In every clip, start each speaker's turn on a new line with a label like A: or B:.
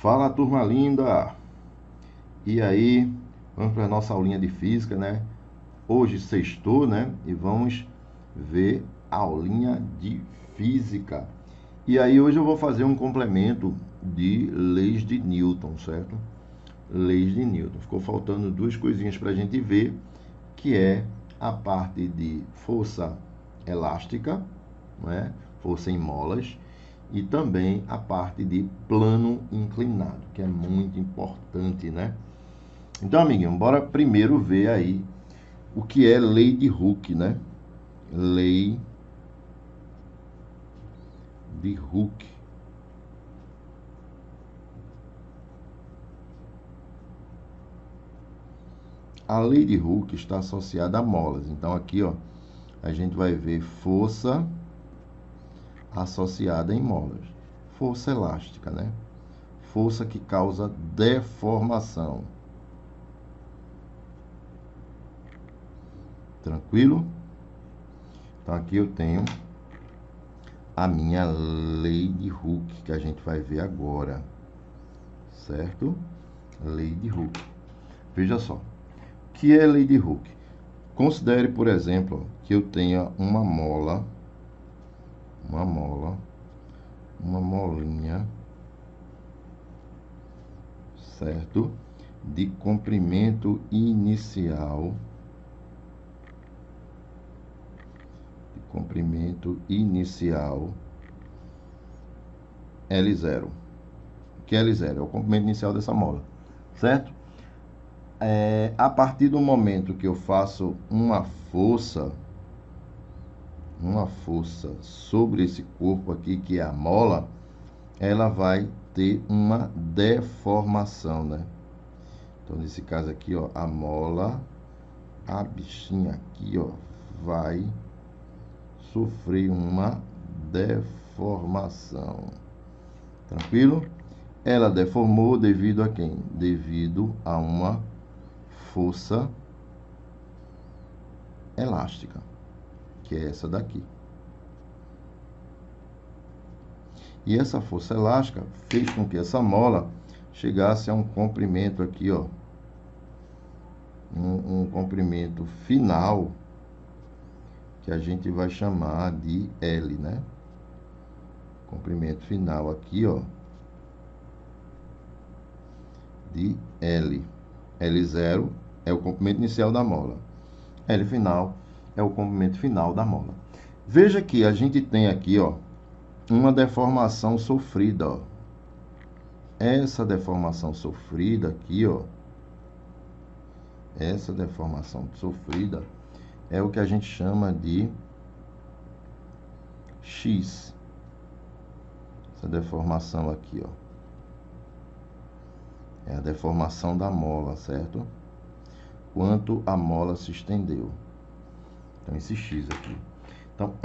A: Fala, turma linda! E aí, vamos para a nossa aulinha de física, né? Hoje sextou, né? E vamos ver a aulinha de física. E aí, hoje eu vou fazer um complemento de leis de Newton, certo? Leis de Newton. Ficou faltando duas coisinhas para a gente ver, que é a parte de força elástica, não é? Força em molas, e também a parte de plano inclinado, que é muito importante, né? Então, amiguinho, bora primeiro ver aí o que é lei de Hooke, né? Lei de Hooke. A lei de Hooke está associada a molas. Então, aqui, ó, a gente vai ver força associada em molas. Força elástica, né? Força que causa deformação. Tranquilo? Então, aqui eu tenho a minha lei de Hooke, que a gente vai ver agora. Certo? Lei de Hooke. Veja só. O que é lei de Hooke? Considere, por exemplo, que eu tenha uma molinha, certo? De comprimento inicial. L0. O que é L0? É o comprimento inicial dessa mola, certo? A partir do momento que eu faço uma força sobre esse corpo aqui, que é a mola, ela vai ter uma deformação, né? Então, nesse caso aqui, ó, a mola, a bichinha aqui, ó, vai sofrer uma deformação. Tranquilo? Ela deformou devido a quem? Devido a uma força elástica, que é essa daqui. E essa força elástica fez com que essa mola chegasse a um comprimento aqui, ó, um comprimento final, que a gente vai chamar de L, né? Comprimento final aqui, ó, de L. L0 é o comprimento inicial da mola. L final é o comprimento final da mola. Veja que a gente tem aqui, ó, uma deformação sofrida, ó. Essa deformação sofrida aqui, ó, essa deformação sofrida é o que a gente chama de X. Essa deformação aqui, ó, é a deformação da mola, certo? Quanto a mola se estendeu. Então, esse X aqui. Então,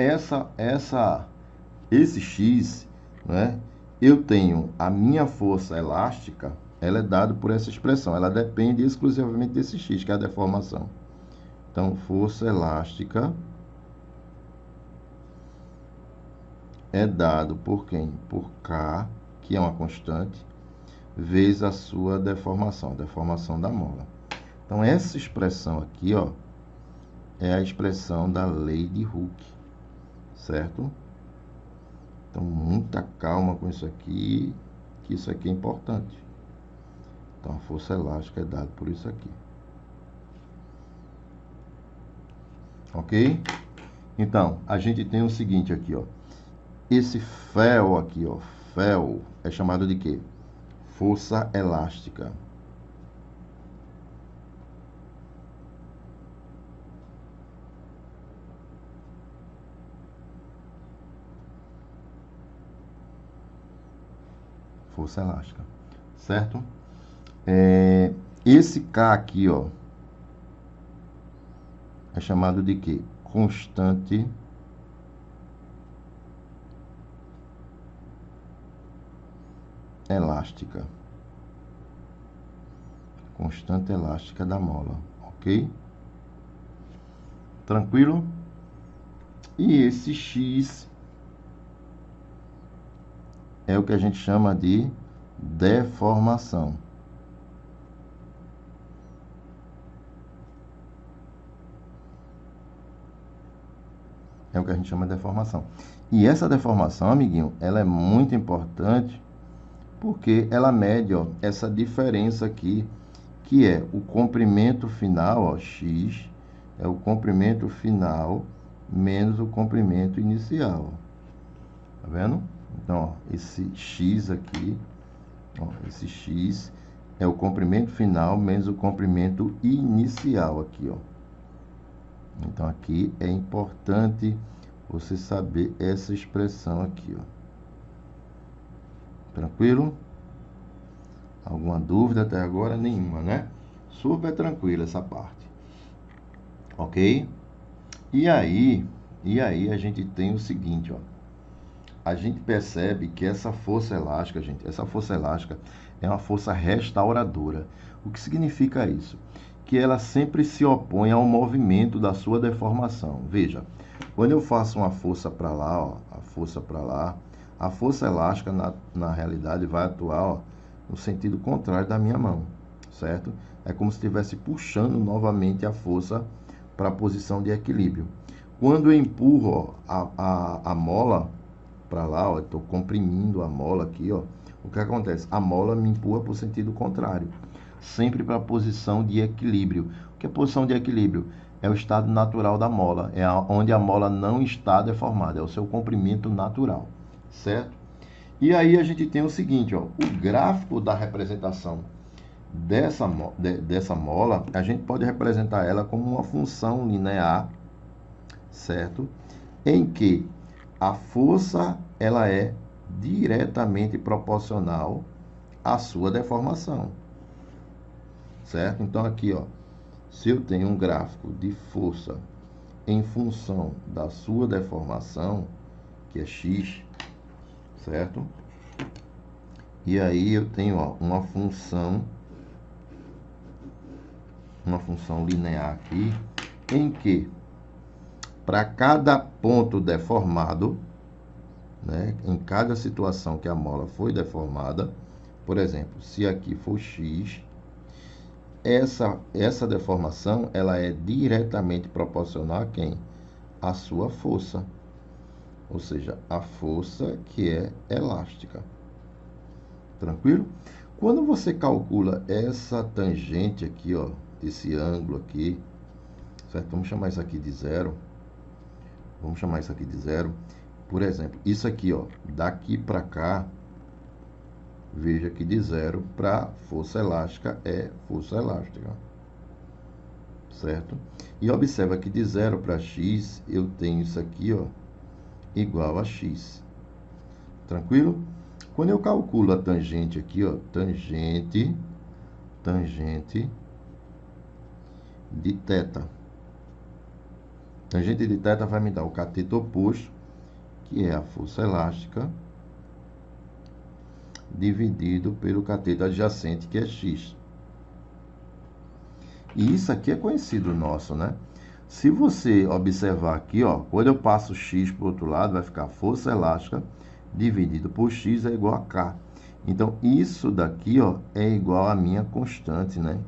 A: esse X, né? Eu tenho a minha força elástica, ela é dada por essa expressão. Ela depende exclusivamente desse X, que é a deformação. Então, força elástica é dado por quem? Por K, que é uma constante, vezes a sua deformação, a deformação da mola. Então, essa expressão aqui, ó, é a expressão da lei de Hooke, certo? Então, muita calma com isso aqui, que isso aqui é importante. Então, a força elástica é dada por isso aqui. Ok? Então, a gente tem o seguinte aqui, ó. Esse fel aqui, ó, fel, é chamado de quê? Força elástica. Força elástica, certo? Esse K aqui, ó, é chamado de quê? Constante elástica. Constante elástica da mola, ok? Tranquilo? E esse X é o que a gente chama de deformação. É o que a gente chama de deformação. E essa deformação, amiguinho, ela é muito importante porque ela mede, ó, essa diferença aqui, que é o comprimento final, ó, x, é o comprimento final menos o comprimento inicial. Tá vendo? Então, ó, esse x aqui, ó, esse x é o comprimento final menos o comprimento inicial aqui, ó. Então, aqui é importante você saber essa expressão aqui, ó. Tranquilo? Alguma dúvida até agora? Nenhuma, né? Super tranquilo essa parte. Ok? E aí a gente tem o seguinte, ó. A gente percebe que essa força elástica, gente, essa força elástica é uma força restauradora. O que significa isso? Que ela sempre se opõe ao movimento da sua deformação. Veja, quando eu faço uma força para lá, ó, a força para lá, a força elástica na realidade vai atuar, ó, no sentido contrário da minha mão, certo? É como se estivesse puxando novamente a força para a posição de equilíbrio. Quando eu empurro, ó, a mola para lá, ó, estou comprimindo a mola aqui, ó, o que acontece? A mola me empurra para o sentido contrário, sempre para a posição de equilíbrio. O que é posição de equilíbrio? É o estado natural da mola, é onde a mola não está deformada, é o seu comprimento natural, certo? E aí a gente tem o seguinte, ó, o gráfico da representação dessa mola, a gente pode representar ela como uma função linear, certo? Em que a força ela é diretamente proporcional à sua deformação, certo? Então aqui, ó, se eu tenho um gráfico de força em função da sua deformação, que é x, certo? E aí eu tenho, ó, uma função linear aqui, em que para cada ponto deformado, né, em cada situação que a mola foi deformada, por exemplo, se aqui for x, essa deformação ela é diretamente proporcional a quem? A sua força, ou seja, a força que é elástica. Tranquilo? Quando você calcula essa tangente aqui, ó, esse ângulo aqui, certo? Vamos chamar isso aqui de zero. Vamos chamar isso aqui de zero. Por exemplo, isso aqui, ó, daqui para cá, veja que de zero para força elástica é força elástica, certo? E observa que de zero para x eu tenho isso aqui, ó, igual a x. Tranquilo? Quando eu calculo a tangente aqui, ó, tangente de θ. Tangente de θ vai me dar o cateto oposto, que é a força elástica, dividido pelo cateto adjacente, que é x. E isso aqui é conhecido nosso, né? Se você observar aqui, ó, quando eu passo x para o outro lado, vai ficar força elástica dividido por x é igual a k. Então, isso daqui, ó, é igual a minha constante, né?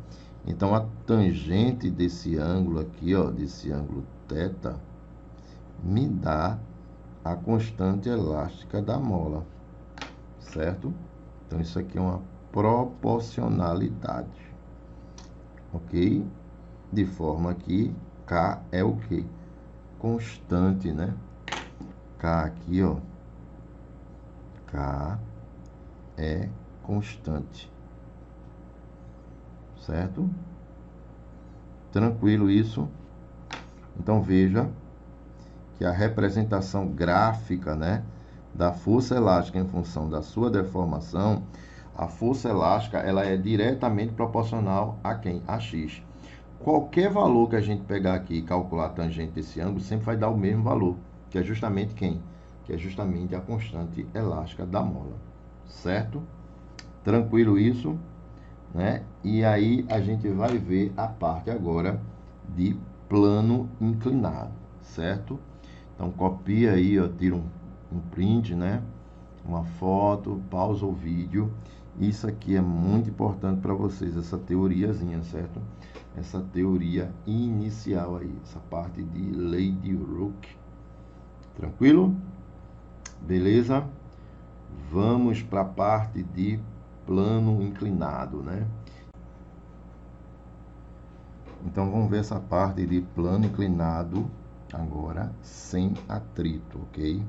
A: Então, a tangente desse ângulo aqui, ó, desse ângulo θ, me dá a constante elástica da mola, certo? Então, isso aqui é uma proporcionalidade, ok? De forma que K é o quê? Constante, né? K aqui, ó, K é constante, certo? Tranquilo isso? Então, veja que a representação gráfica, né, da força elástica em função da sua deformação, a força elástica ela é diretamente proporcional a quem? A x. Qualquer valor que a gente pegar aqui e calcular a tangente desse ângulo, sempre vai dar o mesmo valor, que é justamente quem? Que é justamente a constante elástica da mola, certo? Tranquilo isso, né? E aí a gente vai ver a parte agora de plano inclinado, certo? Então copia aí, ó, tira um print, né? uma foto, pausa o vídeo. Isso aqui é muito importante para vocês, essa teoriazinha, certo? Essa teoria inicial aí, essa parte de Lady Rook. Tranquilo? Beleza? Vamos para a parte de plano inclinado, né? Então vamos ver essa parte de plano inclinado agora sem atrito, ok?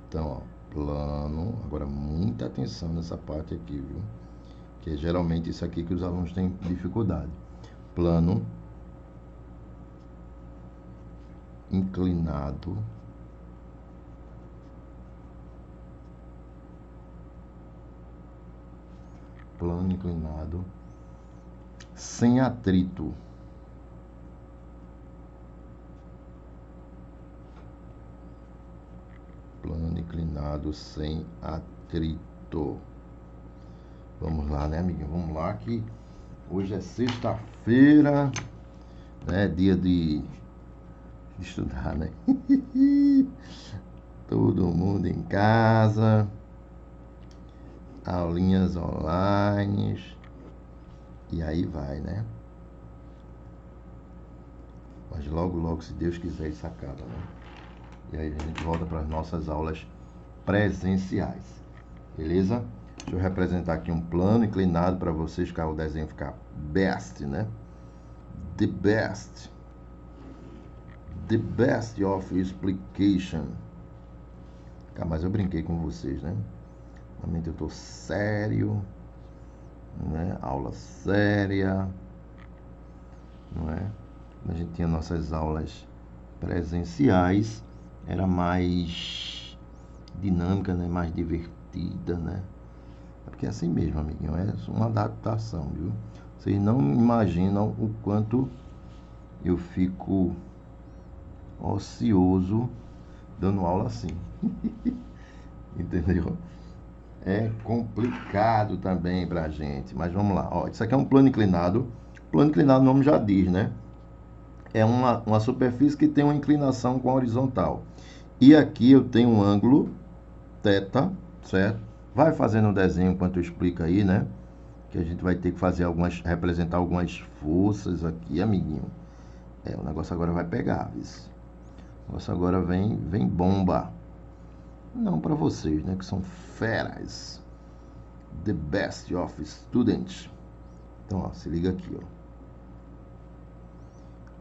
A: Então, ó, plano, agora muita atenção nessa parte aqui, viu? Que é geralmente isso aqui que os alunos têm dificuldade. Plano inclinado sem atrito. Plano inclinado sem atrito. Vamos lá, né, amiguinho? Vamos lá que hoje é sexta-feira, né? Dia de estudar, né? Todo mundo em casa, aulinhas online, e aí vai, né? Mas logo, logo, se Deus quiser, isso acaba, né? E aí a gente volta para as nossas aulas presenciais, beleza? Deixa eu representar aqui um plano inclinado para vocês, para o desenho ficar best, né? The best of explication. Mas eu brinquei com vocês, né? Realmente eu tô sério, né? Aula séria, não é? A gente tinha nossas aulas presenciais, era mais dinâmica, né? Mais divertida, né? Porque é assim mesmo, amiguinho, é uma adaptação, viu? Vocês não imaginam o quanto eu fico ocioso dando aula assim. Entendeu? É complicado também pra gente, mas vamos lá. Ó, isso aqui é um plano inclinado. Plano inclinado, o nome já diz, né? É uma superfície que tem uma inclinação com a horizontal. E aqui eu tenho um ângulo θ, certo? Vai fazendo um desenho enquanto eu explico aí, né? Que a gente vai ter que fazer representar algumas forças aqui, amiguinho. O negócio agora vai pegar, isso. O negócio agora vem bomba. Não para vocês, né? Que são feras. The best of students. Então, ó, se liga aqui,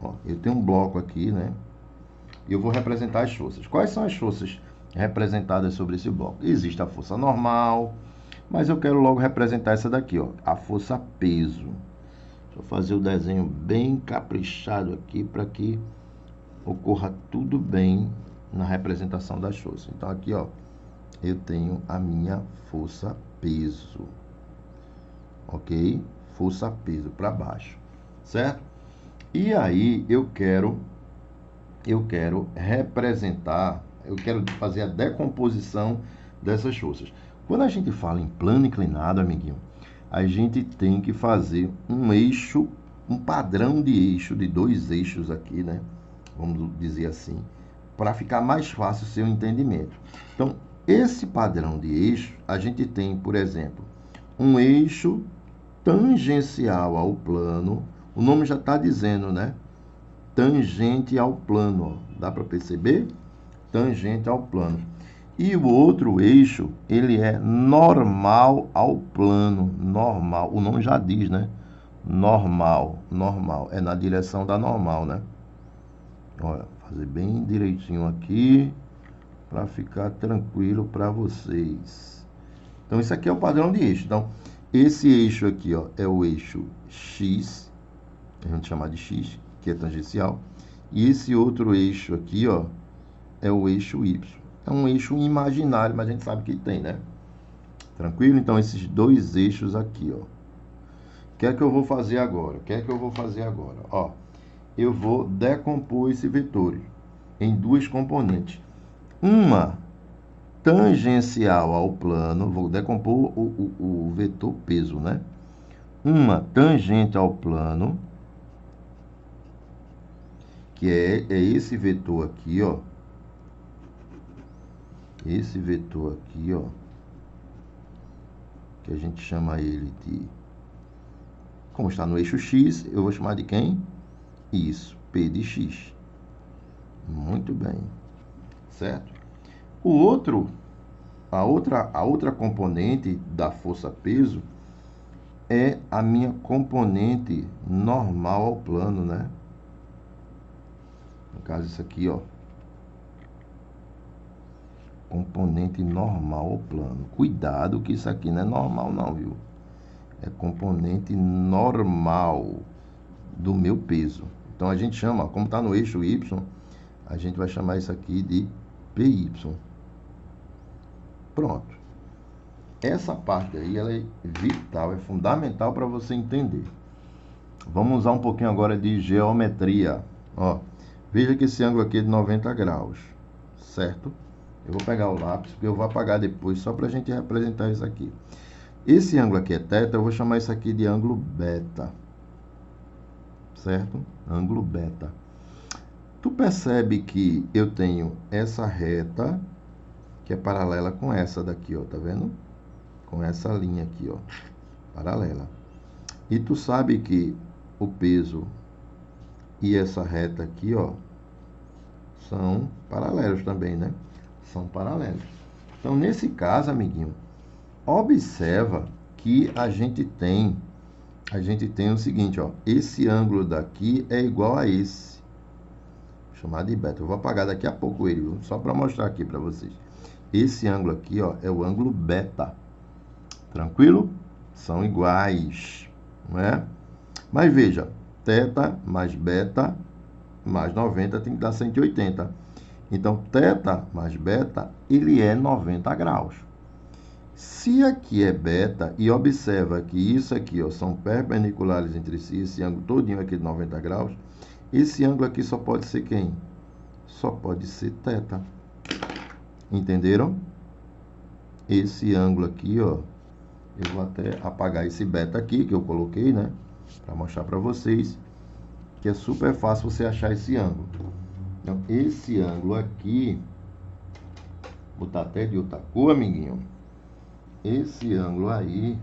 A: ó. Eu tenho um bloco aqui, né? E eu vou representar as forças. Quais são as forças representadas sobre esse bloco? Existe a força normal, mas eu quero logo representar essa daqui, ó, a força peso. Deixa eu fazer o desenho bem caprichado aqui para que ocorra tudo bem na representação das forças. Então aqui, ó, eu tenho a minha força peso, ok? Força peso para baixo, certo? E aí eu quero representar, eu quero fazer a decomposição dessas forças. Quando a gente fala em plano inclinado, amiguinho, a gente tem que fazer um eixo, um padrão de eixo, de dois eixos aqui, né? Vamos dizer assim, para ficar mais fácil o seu entendimento. Então, esse padrão de eixo, a gente tem, por exemplo, um eixo tangencial ao plano. O nome já está dizendo, né? Tangente ao plano, ó. Dá para perceber? Tangente ao plano. E o outro eixo, ele é normal ao plano, normal. O nome já diz, né? Normal, é na direção da normal, né? Olha, fazer bem direitinho aqui para ficar tranquilo para vocês. Então isso aqui é o padrão de eixo. Então esse eixo aqui, ó, é o eixo X, a gente chama de X, que é tangencial. E esse outro eixo aqui, ó, é o eixo Y. É um eixo imaginário, mas a gente sabe que tem, né? Tranquilo? Então, esses dois eixos aqui, ó. O que é que eu vou fazer agora? Ó, eu vou decompor esse vetor em duas componentes. Uma tangencial ao plano, vou decompor o vetor peso, né? Uma tangente ao plano, que é esse vetor aqui, ó. esse vetor aqui, ó, que a gente chama ele de, como está no eixo X, eu vou chamar de quem? Isso, P de X. Muito bem, certo? O outro, a outra componente da força-peso é a minha componente normal ao plano, né? No caso, isso aqui, ó. Componente normal ao plano. Cuidado que isso aqui não é normal não, viu? É componente normal do meu peso. Então, a gente chama, como está no eixo Y, a gente vai chamar isso aqui de PY. Pronto. Essa parte aí, ela é vital, é fundamental para você entender. Vamos usar um pouquinho agora de geometria. Ó, veja que esse ângulo aqui é de 90 graus, certo? Eu vou pegar o lápis, porque eu vou apagar depois, só para a gente representar isso aqui. Esse ângulo aqui é θ, eu vou chamar isso aqui de ângulo beta, certo? Ângulo beta. Tu percebe que eu tenho essa reta, que é paralela com essa daqui, ó, tá vendo? Com essa linha aqui, ó, paralela. E tu sabe que o peso e essa reta aqui, ó, são paralelos também, né? São paralelos. Então, nesse caso, amiguinho, observa que a gente tem o seguinte, ó, esse ângulo daqui é igual a esse, chamado de beta. Eu vou apagar daqui a pouco ele, viu? Só para mostrar aqui para vocês. Esse ângulo aqui, ó, é o ângulo beta. Tranquilo? São iguais, não é? Mas veja, θ mais beta mais 90 tem que dar 180. Então, θ mais beta, ele é 90 graus. Se aqui é beta, e observa que isso aqui, ó, são perpendiculares entre si, esse ângulo todinho aqui de 90 graus, esse ângulo aqui só pode ser quem? Só pode ser θ. Entenderam? Esse ângulo aqui, ó, eu vou até apagar esse beta aqui que eu coloquei, né? Para mostrar para vocês que é super fácil você achar esse ângulo. Então, esse ângulo aqui, vou botar até de outra cor, amiguinho. Esse ângulo aí,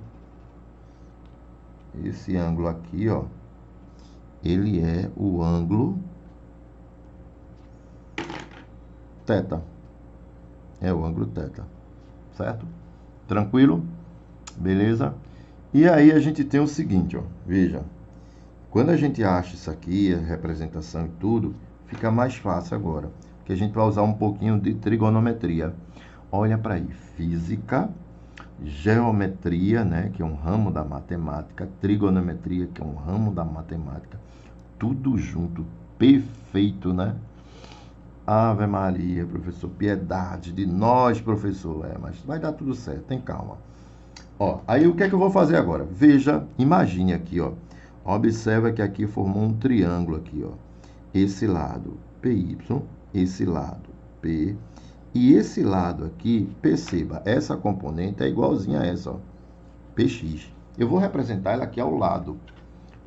A: esse ângulo aqui, ó, ele é o ângulo θ. É o ângulo θ, certo? Tranquilo? Beleza? E aí a gente tem o seguinte, ó, veja. Quando a gente acha isso aqui, a representação e tudo, fica mais fácil agora. Porque a gente vai usar um pouquinho de trigonometria. Olha para aí, física, geometria, né, que é um ramo da matemática, trigonometria, que é um ramo da matemática, tudo junto, perfeito, né? Ave Maria, professor, piedade de nós, professor. Mas vai dar tudo certo, tem calma. Ó, aí o que é que eu vou fazer agora? Veja, imagine aqui, ó. Observa que aqui formou um triângulo aqui, ó. Esse lado PY, esse lado P, e esse lado aqui, perceba, essa componente é igualzinha a essa, ó, PX. Eu vou representar ela aqui ao lado.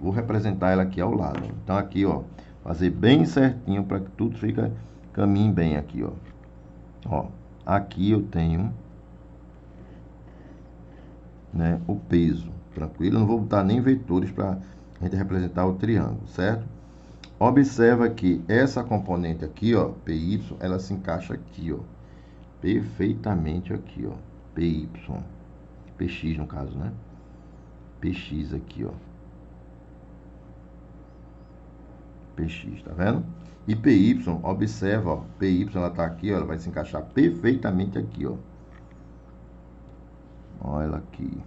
A: Vou representar ela aqui ao lado. Então aqui, ó, fazer bem certinho para que tudo caminhe bem aqui, ó. Ó, aqui eu tenho, né, o peso, tranquilo? Eu não vou botar nem vetores para a gente representar o triângulo, certo? Observa que essa componente aqui, ó, PY, ela se encaixa aqui, ó, perfeitamente aqui, ó, PY, PX no caso, né? PX aqui, ó, PX, tá vendo? E PY, observa, ó, PY, ela tá aqui, ó, ela vai se encaixar perfeitamente aqui, ó. Olha ela aqui.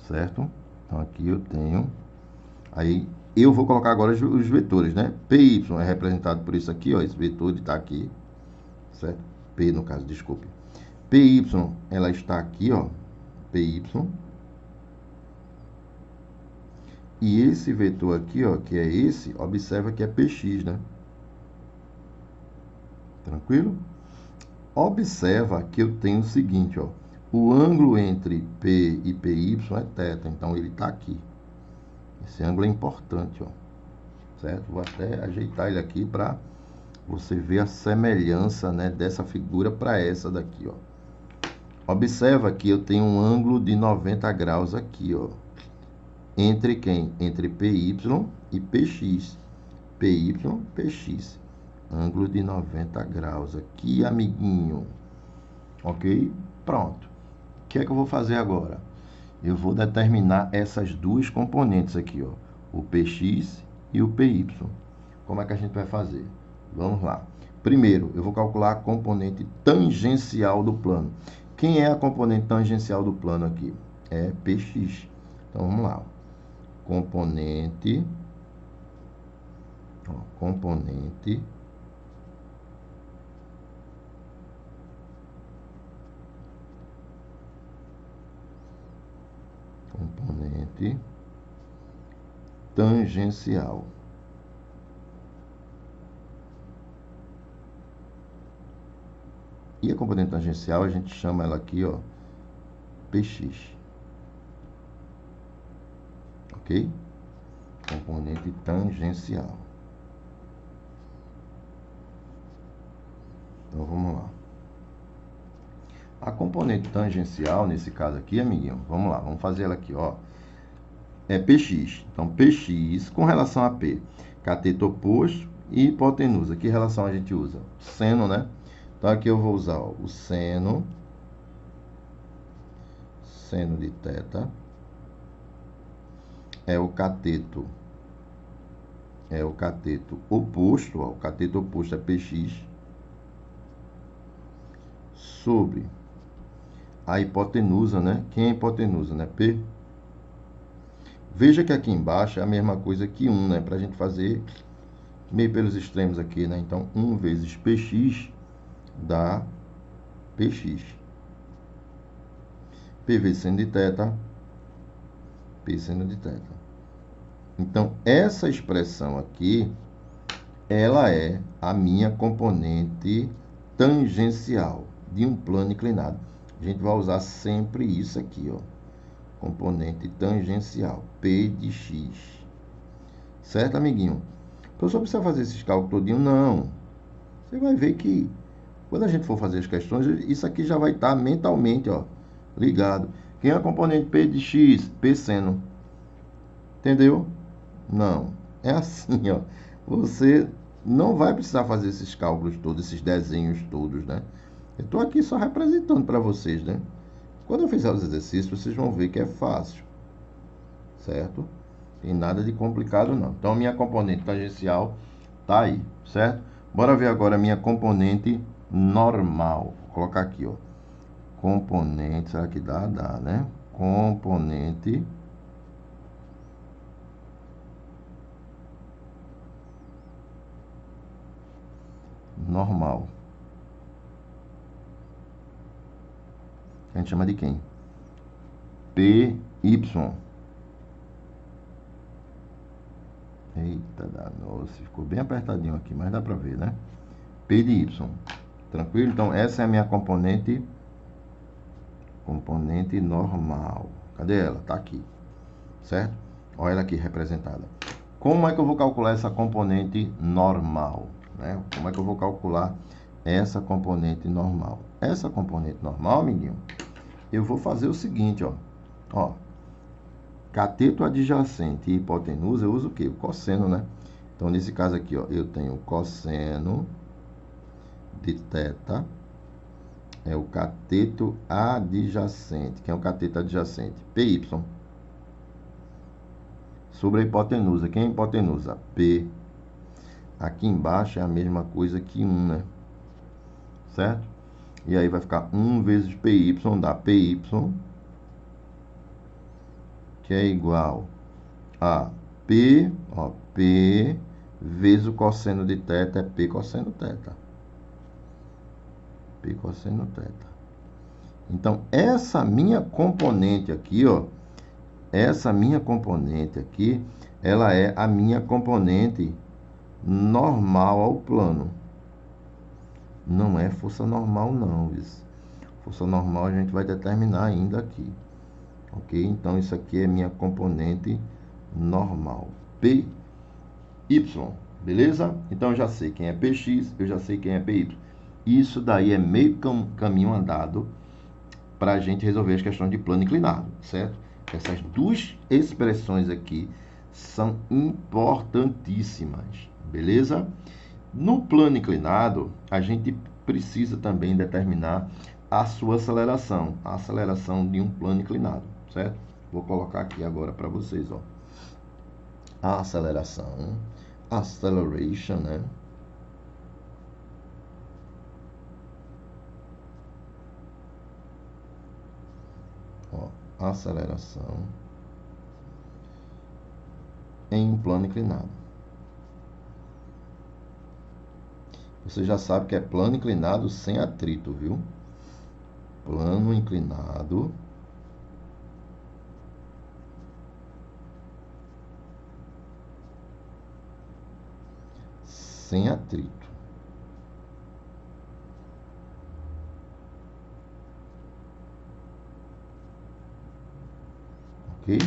A: Certo? Então aqui eu tenho. Aí eu vou colocar agora os vetores, né? PY é representado por isso aqui, ó. Esse vetor está aqui. Certo? P no caso, desculpe. PY, ela está aqui, ó. PY. E esse vetor aqui, ó, que é esse, observa que é PX, né? Tranquilo? Observa que eu tenho o seguinte, ó. O ângulo entre P e PY é θ, então ele está aqui. Esse ângulo é importante, ó. Certo? Vou até ajeitar ele aqui para você vê a semelhança, né, dessa figura para essa daqui, ó. Observa que eu tenho um ângulo de 90 graus aqui, ó. Entre quem? Entre PY e PX. PY, PX. Ângulo de 90 graus aqui, amiguinho. Ok? Pronto. O que é que eu vou fazer agora? Eu vou determinar essas duas componentes aqui, ó. O PX e o PY. Como é que a gente vai fazer? Vamos lá. Primeiro, eu vou calcular a componente tangencial do plano. Quem é a componente tangencial do plano aqui? É PX. Então, vamos lá. Componente tangencial. E a componente tangencial, a gente chama ela aqui, ó, PX. Ok? Componente tangencial. Então, vamos lá. A componente tangencial, nesse caso aqui, amiguinho, vamos lá, vamos fazer ela aqui, ó. É PX. Então, PX com relação a P, cateto oposto e hipotenusa. Que relação a gente usa? Seno, né? Então, aqui eu vou usar, ó, o seno de θ é o cateto oposto, ó, o cateto oposto é PX sobre a hipotenusa, né? Quem é a hipotenusa, né? P. Veja que aqui embaixo é a mesma coisa que 1, né? Para a gente fazer meio pelos extremos aqui, né? Então, 1 vezes PX dá PX. P vezes seno de θ, P seno de θ. Então, essa expressão aqui, ela é a minha componente tangencial de um plano inclinado. A gente vai usar sempre isso aqui, ó. Componente tangencial, P de X. Certo, amiguinho? Professor, precisa fazer esses cálculos todinho? Não. Você vai ver que, quando a gente for fazer as questões, isso aqui já vai estar mentalmente, ó, ligado. Quem é a componente P de X? P seno. Entendeu? Não. É assim, ó. Você não vai precisar fazer esses cálculos todos, esses desenhos todos, né? Eu estou aqui só representando para vocês, né? Quando eu fizer os exercícios, vocês vão ver que é fácil. Certo? Tem nada de complicado, não. Então, minha componente tangencial tá aí, certo? Bora ver agora a minha componente normal. Vou colocar aqui, ó. Componente, será que dá? Dá, né? Componente normal. A gente chama de quem? PY. Eita, danou-se. Ficou bem apertadinho aqui, mas dá pra ver, né? P de Y. Tranquilo? Então, essa é a minha componente normal. Cadê ela? Tá aqui. Certo? Olha ela aqui representada. Como é que eu vou calcular essa componente normal? Né? Como é que eu vou calcular essa componente normal? Essa componente normal, amiguinho, eu vou fazer o seguinte, ó. Ó, cateto adjacente e hipotenusa, eu uso o quê? O cosseno, né? Então, nesse caso aqui, ó, eu tenho o cosseno de θ, é o cateto adjacente. Quem é o cateto adjacente? PY. Sobre a hipotenusa. Quem é a hipotenusa? P. Aqui embaixo é a mesma coisa que 1, né? Certo? E aí vai ficar 1 vezes PY, dá PY, que é igual a P, ó, P vezes o cosseno de θ, é P cosseno θ. P cosseno θ. Então, essa minha componente aqui, ó, essa minha componente aqui, ela é a minha componente normal ao plano. Não é força normal, não. Isso. Força normal a gente vai determinar ainda aqui. Ok? Então, isso aqui é minha componente normal. PY. Beleza? Então eu já sei quem é Px, eu já sei quem é Py. Isso daí é meio caminho andado para a gente resolver as questões de plano inclinado, certo? Essas duas expressões aqui são importantíssimas, beleza? No plano inclinado, a gente precisa também determinar a sua aceleração, a aceleração de um plano inclinado, certo? Vou colocar aqui agora para vocês, ó. A aceleração, acceleration, né? Ó, aceleração em um plano inclinado. Você já sabe que é plano inclinado sem atrito, viu? Plano inclinado sem atrito. Ok?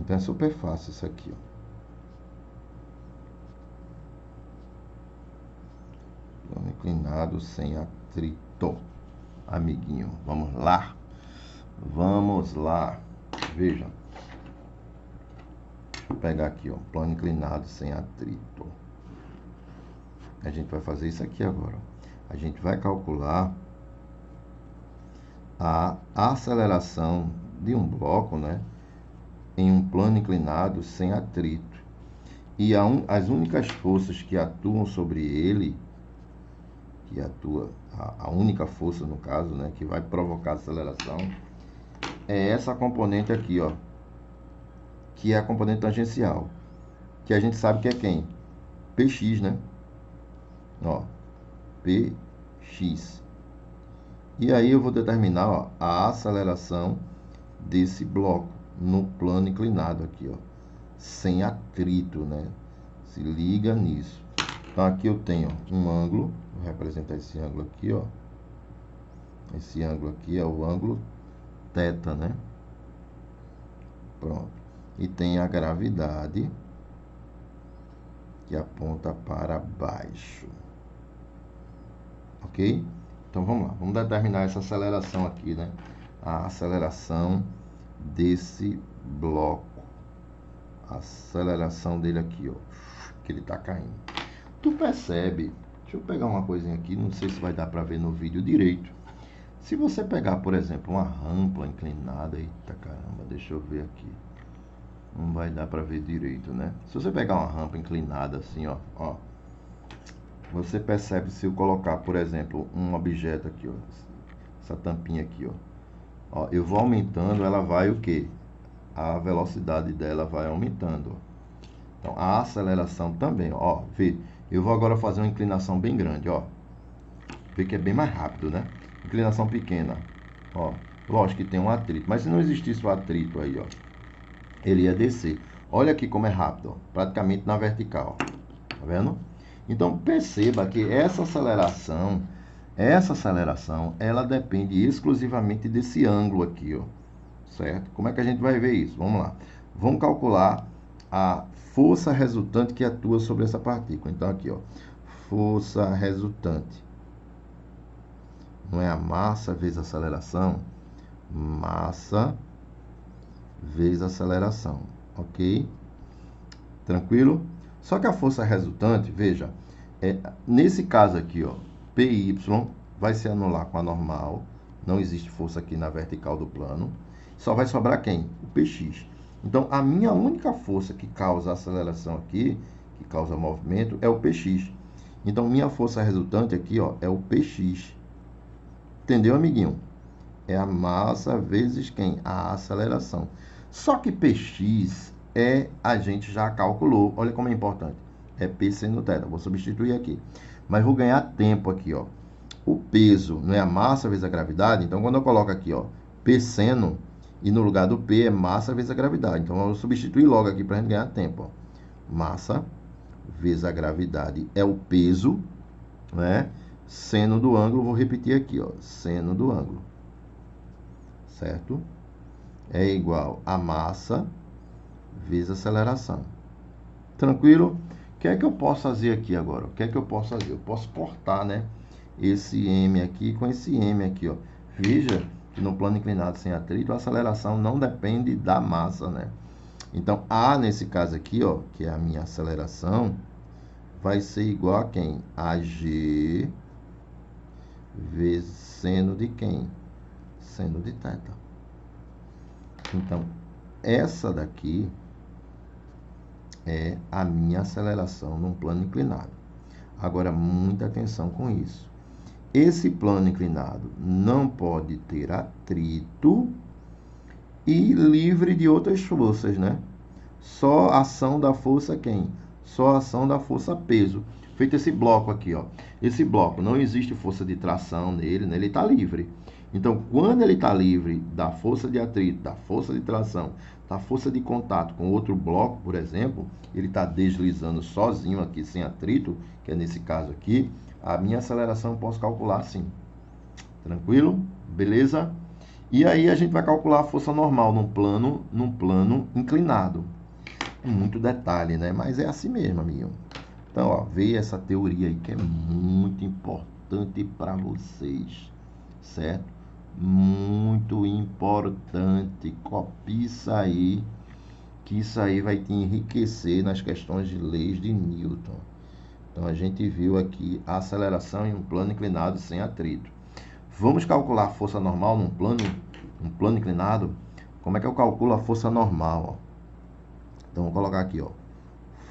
A: Então é super fácil isso aqui, ó. Plano inclinado sem atrito. Amiguinho, vamos lá? Vamos lá. Veja. Deixa eu pegar aqui, ó. Plano inclinado sem atrito. A gente vai fazer isso aqui agora. A gente vai calcular a aceleração de um bloco, né, em um plano inclinado sem atrito. E as únicas forças que atuam sobre ele, que atua, a única força no caso, né, que vai provocar a aceleração, é essa componente aqui, ó, que é a componente tangencial, que a gente sabe que é quem? Px, né? Ó, Px. E aí eu vou determinar, ó, a aceleração desse bloco no plano inclinado aqui, ó, sem atrito, né? Se liga nisso. Então aqui eu tenho um ângulo, vou representar esse ângulo aqui, ó. Esse ângulo aqui é o ângulo θ, né? Pronto. E tem a gravidade que aponta para baixo. Ok? Então vamos lá, vamos determinar essa aceleração aqui, né? A aceleração desse bloco. A aceleração dele aqui, ó, que ele tá caindo. Tu percebe? Deixa eu pegar uma coisinha aqui, não sei se vai dar para ver no vídeo direito. Se você pegar, por exemplo, uma rampa inclinada, eita caramba, deixa eu ver aqui. Não vai dar para ver direito, né? Se você pegar uma rampa inclinada assim, ó, você percebe se eu colocar, por exemplo, um objeto aqui, ó, essa tampinha aqui, ó, eu vou aumentando, ela vai o quê? A velocidade dela vai aumentando, ó. Então, a aceleração também, ó, vê, eu vou agora fazer uma inclinação bem grande, ó. Vê que é bem mais rápido, né? Inclinação pequena, ó. Lógico que tem um atrito, mas se não existisse o atrito aí, ó, ele ia descer. Olha aqui como é rápido, ó, praticamente na vertical, tá vendo? Então, perceba que essa aceleração, ela depende exclusivamente desse ângulo aqui, ó, certo? Como é que a gente vai ver isso? Vamos lá. Vamos calcular a força resultante que atua sobre essa partícula. Então, aqui, ó, força resultante. Não é a massa vezes a aceleração? Massa vezes a aceleração, ok? Tranquilo? Só que a força resultante, veja, nesse caso aqui, ó, PY vai se anular com a normal, não existe força aqui na vertical do plano, só vai sobrar quem? O Px. Então, a minha única força que causa aceleração aqui, que causa movimento, é o Px. Então, minha força resultante aqui, ó, é o Px. Entendeu, amiguinho? É a massa vezes quem? A aceleração. Só que Px a gente já calculou. Olha como é importante. É P seno θ. Vou substituir aqui. Mas vou ganhar tempo aqui, ó. O peso não é a massa vezes a gravidade. Então, quando eu coloco aqui, ó, P seno, e no lugar do P é massa vezes a gravidade. Então, eu vou substituir logo aqui para a gente ganhar tempo, ó. Massa vezes a gravidade é o peso, né? Seno do ângulo, vou repetir aqui, ó. Seno do ângulo. Certo? É igual a massa vezes a aceleração. Tranquilo? que é que eu posso fazer aqui agora? O que é que eu posso fazer? Eu posso cortar, né, esse M aqui com esse M aqui, ó. Veja que no plano inclinado sem atrito, a aceleração não depende da massa, né? Então, A, nesse caso aqui, ó, que é a minha aceleração, vai ser igual a quem? A G vezes seno de quem? Seno de θ. Então, essa daqui é a minha aceleração num plano inclinado. Agora, muita atenção com isso. Esse plano inclinado não pode ter atrito e livre de outras forças, né? Só ação da força quem? Só ação da força peso. Feito esse bloco aqui, ó. Esse bloco, não existe força de tração nele, né? Ele está livre. Então, quando ele está livre da força de atrito, da força de tração, da força de contato com outro bloco, por exemplo, ele está deslizando sozinho aqui, sem atrito, que é nesse caso aqui, a minha aceleração eu posso calcular assim. Tranquilo? Beleza? E aí a gente vai calcular a força normal num plano inclinado. Muito detalhe, né? Mas é assim mesmo, amigo. Então, ó, veja essa teoria aí que é muito importante para vocês, certo? Muito importante. Copie isso aí, que isso aí vai te enriquecer nas questões de leis de Newton. Então, a gente viu aqui a aceleração em um plano inclinado sem atrito. Vamos calcular a força normal num plano inclinado? Como é que eu calculo a força normal? Ó? Então, vou colocar aqui, ó,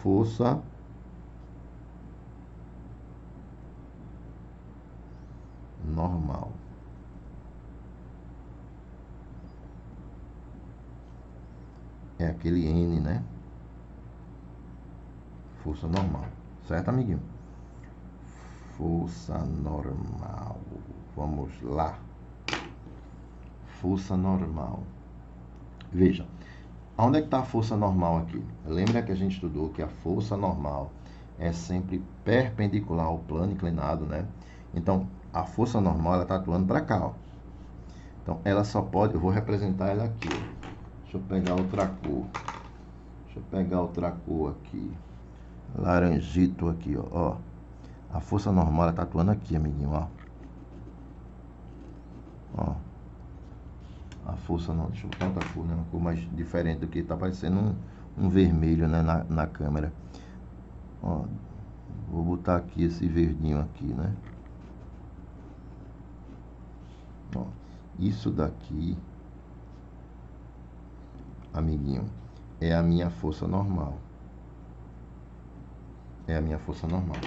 A: força normal. É aquele N, né? Força normal. Certo, amiguinho? Força normal. Vamos lá. Força normal. Veja. Onde é que está a força normal aqui? Lembra que a gente estudou que a força normal é sempre perpendicular ao plano inclinado, né? Então, a força normal, ela está atuando para cá, ó. Então, ela só pode... Eu vou representar ela aqui, ó. Deixa eu pegar outra cor. Deixa eu pegar outra cor aqui. Laranjito aqui, ó. A força normal, ela está atuando aqui, amiguinho, ó. Ó. A força não, deixa eu botar outra cor, né? Uma cor mais diferente do que está parecendo um vermelho, né? Na câmera. Ó, vou botar aqui esse verdinho aqui, né? Ó, isso daqui, amiguinho, é a minha força normal. É a minha força normal.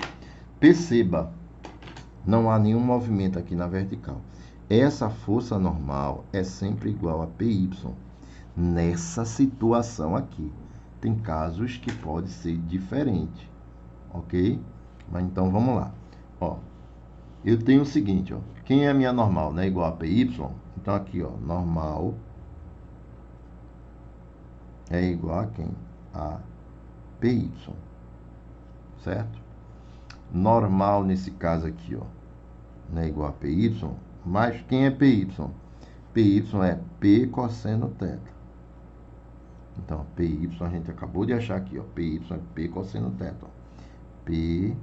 A: Perceba, não há nenhum movimento aqui na vertical. Essa força normal é sempre igual a PY. Nessa situação aqui. Tem casos que pode ser diferente. Ok? Mas então vamos lá. Ó, eu tenho o seguinte, ó. Quem é a minha normal, né? Igual a PY. Então aqui, ó, normal é igual a quem? A PY. Certo? Normal nesse caso aqui, ó, não é igual a PY. Mas quem é PY? PY é P cosseno θ. Então, PY a gente acabou de achar aqui, ó. PY é P cosseno θ. Ó. P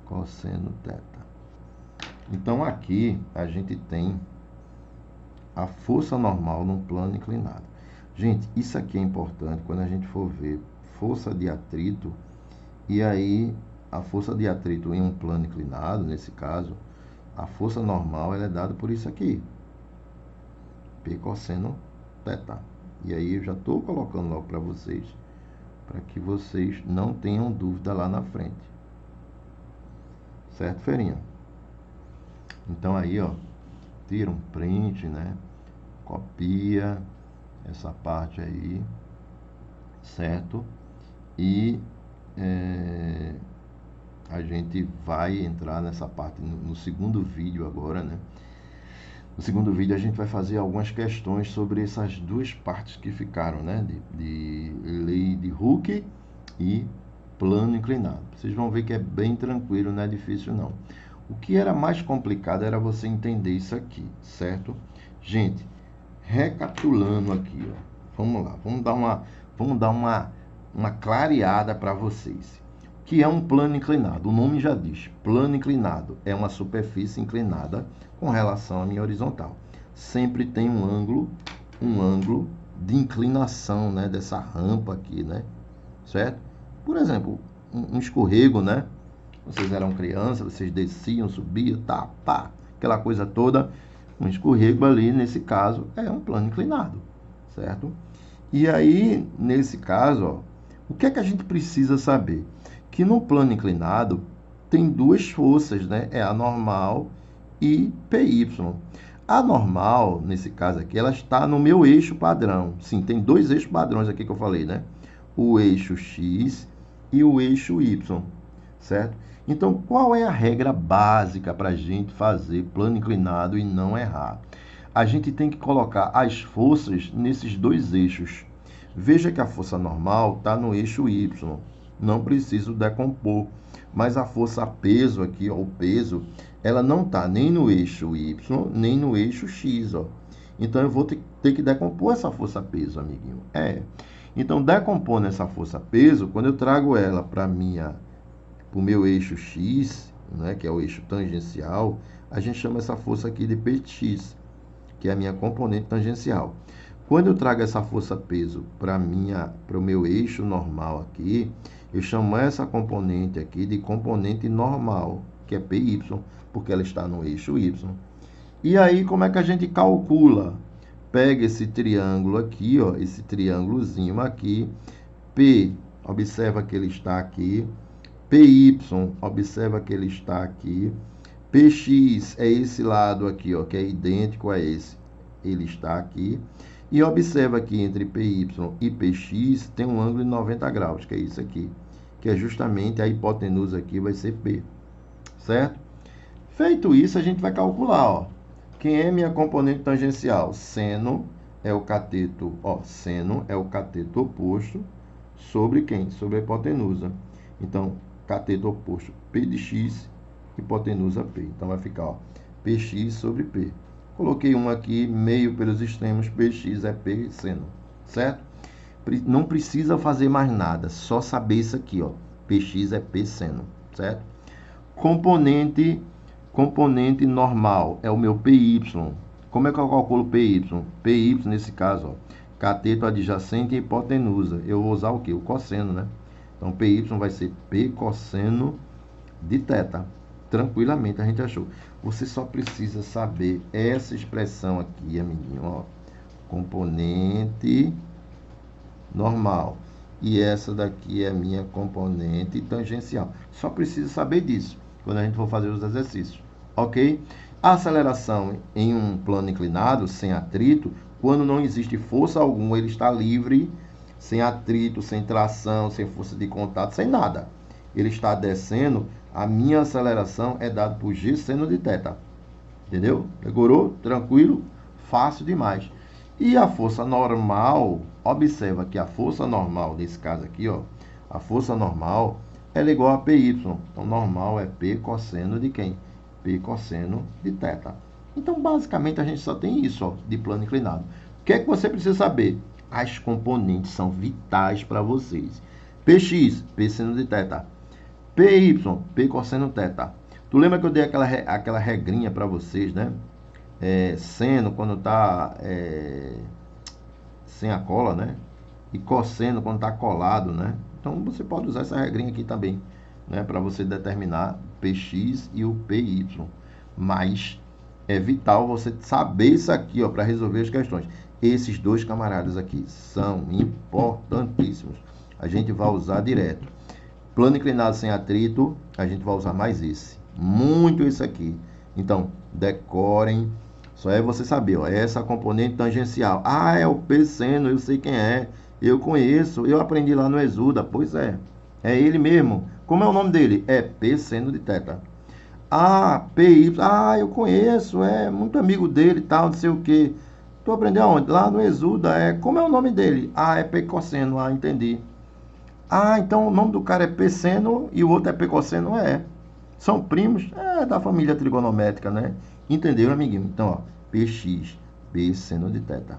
A: cosseno θ. Então, aqui a gente tem a força normal num plano inclinado. Gente, isso aqui é importante quando a gente for ver força de atrito. E aí, a força de atrito em um plano inclinado, nesse caso, a força normal ela é dada por isso aqui. P cosseno θ. E aí eu já estou colocando logo para vocês, para que vocês não tenham dúvida lá na frente. Certo, ferinha? Então aí, ó, tira um print, né? Copia essa parte aí, certo? E a gente vai entrar nessa parte no segundo vídeo agora, né? No segundo vídeo a gente vai fazer algumas questões sobre essas duas partes que ficaram, né? De lei de Hooke e plano inclinado. Vocês vão ver que é bem tranquilo, não é difícil não. O que era mais complicado era você entender isso aqui, certo? Gente, recapitulando aqui, ó. Vamos lá, vamos dar uma clareada para vocês. O que é um plano inclinado? O nome já diz, plano inclinado é uma superfície inclinada com relação à minha horizontal. Sempre tem um ângulo de inclinação, né, dessa rampa aqui, né? Certo? Por exemplo, um escorrego, né? Vocês eram crianças, vocês desciam, subiam, tá, pá, aquela coisa toda. Um escorrego ali, nesse caso, é um plano inclinado, certo? E aí, nesse caso, ó, o que é que a gente precisa saber? Que no plano inclinado tem duas forças, né? É a normal e PY. A normal, nesse caso aqui, ela está no meu eixo padrão. Sim, tem dois eixos padrões aqui que eu falei, né? O eixo X e o eixo Y, certo? Então, qual é a regra básica para a gente fazer plano inclinado e não errar? A gente tem que colocar as forças nesses dois eixos. Veja que a força normal está no eixo Y. Não preciso decompor. Mas a força peso aqui, ó, o peso, ela não está nem no eixo Y, nem no eixo X. Ó. Então, eu vou ter que decompor essa força peso, amiguinho. Então, decompondo essa força peso, quando eu trago ela para o meu eixo X, né, que é o eixo tangencial, a gente chama essa força aqui de Px, que é a minha componente tangencial. Quando eu trago essa força-peso para o meu eixo normal aqui, eu chamo essa componente aqui de componente normal, que é Py, porque ela está no eixo Y. E aí, como é que a gente calcula? Pega esse triângulo aqui, ó, esse triângulozinho aqui, P, observa que ele está aqui, PY, observa que ele está aqui, PX é esse lado aqui, ó, que é idêntico a esse, ele está aqui. E observa que entre PY e PX tem um ângulo de 90 graus, que é isso aqui, que é justamente a hipotenusa aqui vai ser P, certo? Feito isso, a gente vai calcular, ó, quem é minha componente tangencial? Seno é o cateto, ó, seno é o cateto oposto sobre quem? Sobre a hipotenusa. Então, cateto oposto P de X, hipotenusa P. Então, vai ficar, ó, PX sobre P. Coloquei um aqui, meio pelos extremos, PX é P seno, certo? Não precisa fazer mais nada, só saber isso aqui, ó. PX é P seno, certo? Componente normal é o meu PY. Como é que eu calculo PY? PY, nesse caso, ó, cateto adjacente e hipotenusa. Eu vou usar o quê? O cosseno, né? Então, PY vai ser P cosseno de θ. Tranquilamente, a gente achou. Você só precisa saber essa expressão aqui, amiguinho, ó. Componente normal. E essa daqui é a minha componente tangencial. Só precisa saber disso quando a gente for fazer os exercícios, ok? A aceleração em um plano inclinado, sem atrito, quando não existe força alguma, ele está livre, sem atrito, sem tração, sem força de contato, sem nada. Ele está descendo, a minha aceleração é dada por G seno de θ. Entendeu? Decorou? Tranquilo? Fácil demais. E a força normal, observa que a força normal, nesse caso aqui, ó, a força normal, ela é igual a PY. Então, normal é P cosseno de quem? P cosseno de θ. Então, basicamente, a gente só tem isso, ó, de plano inclinado. O que é que você precisa saber? As componentes são vitais para vocês. Px, P seno de θ. Py, P cosseno θ. Tu lembra que eu dei aquela regrinha para vocês, né? Seno quando está sem a cola, né? E cosseno quando está colado, né? Então, você pode usar essa regrinha aqui também, né? Para você determinar Px e o Py. Mas é vital você saber isso aqui, ó, para resolver as questões. Esses dois camaradas aqui são importantíssimos. A gente vai usar direto. Plano inclinado sem atrito, a gente vai usar mais esse. Muito esse aqui. Então, decorem. Só é você saber, ó, essa componente tangencial. Ah, é o P seno, eu sei quem é. Eu conheço, eu aprendi lá no Exuda. Pois é, é ele mesmo. Como é o nome dele? É P seno de θ. Ah, PY, eu conheço, é muito amigo dele e tal, não sei o que. Tu aprendeu aonde? Lá no Exuda. Como é o nome dele? Ah, é P cosseno, entendi. Ah, então o nome do cara é P seno e o outro é P cosseno? São primos? Da família trigonométrica, né? Entenderam, amiguinho? Então, ó, Px, P seno de θ.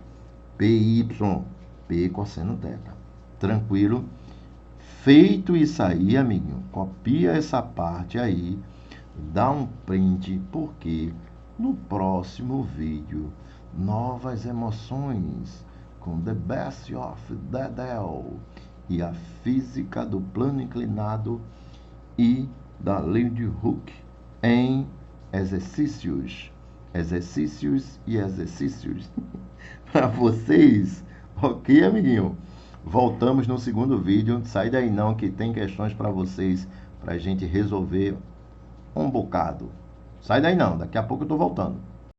A: Py, P cosseno θ. Tranquilo? Feito isso aí, amiguinho, copia essa parte aí, dá um print, porque no próximo vídeo, novas emoções com The Best of Dedel e a física do plano inclinado e da lei de Hooke em exercícios e exercícios para vocês, ok, amiguinho? Voltamos no segundo vídeo. Sai daí não, que tem questões para vocês, para a gente resolver um bocado. Sai daí não, daqui a pouco eu tô voltando.